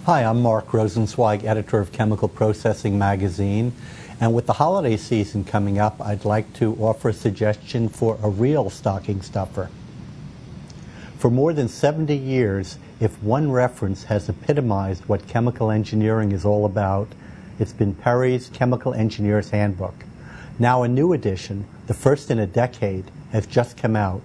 Hi, I'm Mark Rosenzweig, editor of Chemical Processing magazine, and with the holiday season coming up, I'd like to offer a suggestion for a real stocking stuffer. For more than 70 years, if one reference has epitomized what chemical engineering is all about, it's been Perry's Chemical Engineer's Handbook. Now a new edition, the first in a decade, has just come out.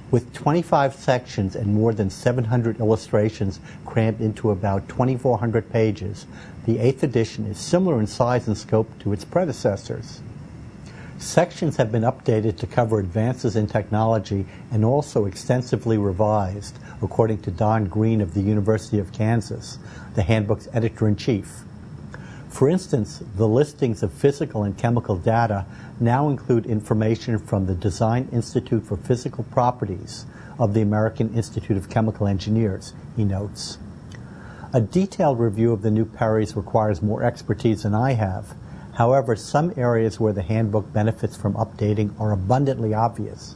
With 25 sections and more than 700 illustrations crammed into about 2,400 pages, the 8th edition is similar in size and scope to its predecessors. Sections have been updated to cover advances in technology and also extensively revised, according to Don Green of the University of Kansas, the handbook's editor-in-chief. For instance, the listings of physical and chemical data now include information from the Design Institute for Physical Properties of the American Institute of Chemical Engineers, he notes. A detailed review of the new Perry's requires more expertise than I have. However, some areas where the handbook benefits from updating are abundantly obvious.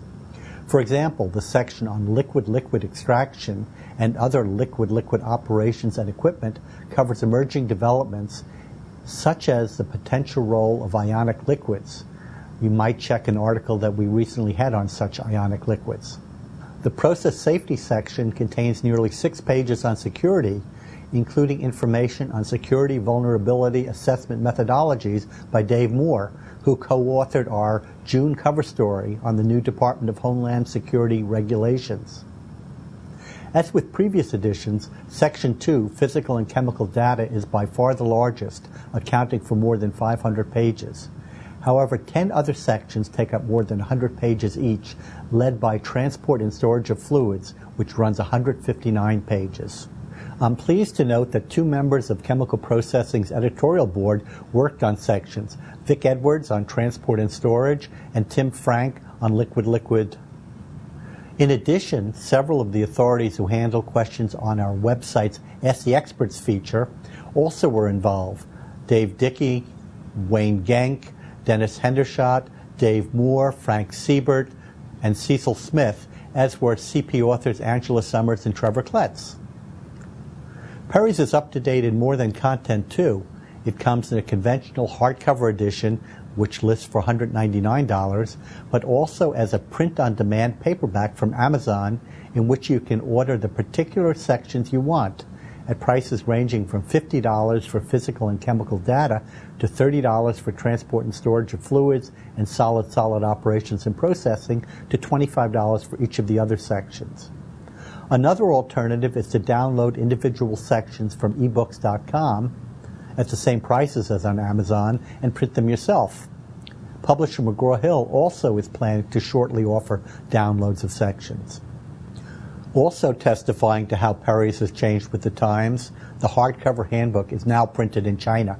For example, the section on liquid-liquid extraction and other liquid-liquid operations and equipment covers emerging developments such as the potential role of ionic liquids. You might check an article that we recently had on such ionic liquids. The process safety section contains nearly 6 pages on security, including information on security vulnerability assessment methodologies by Dave Moore, who co-authored our June cover story on the new Department of Homeland Security regulations. As with previous editions, Section 2, Physical and Chemical Data, is by far the largest, accounting for more than 500 pages. However, 10 other sections take up more than 100 pages each, led by Transport and Storage of Fluids, which runs 159 pages. I'm pleased to note that 2 members of Chemical Processing's editorial board worked on sections, Vic Edwards on Transport and Storage, and Tim Frank on Liquid-Liquid. In addition, several of the authorities who handle questions on our website's Ask the Experts feature also were involved. Dave Dickey, Wayne Genk, Dennis Hendershot, Dave Moore, Frank Siebert, and Cecil Smith, as were CP authors Angela Summers and Trevor Kletz. Perry's is up to date in more than content, too. It comes in a conventional hardcover edition, which lists for $199, but also as a print-on-demand paperback from Amazon, in which you can order the particular sections you want, at prices ranging from $50 for physical and chemical data to $30 for transport and storage of fluids and solid-solid operations and processing to $25 for each of the other sections. Another alternative is to download individual sections from ebooks.com at the same prices as on Amazon and print them yourself. Publisher McGraw-Hill also is planning to shortly offer downloads of sections. Also testifying to how Perry's has changed with the times, the hardcover handbook is now printed in China.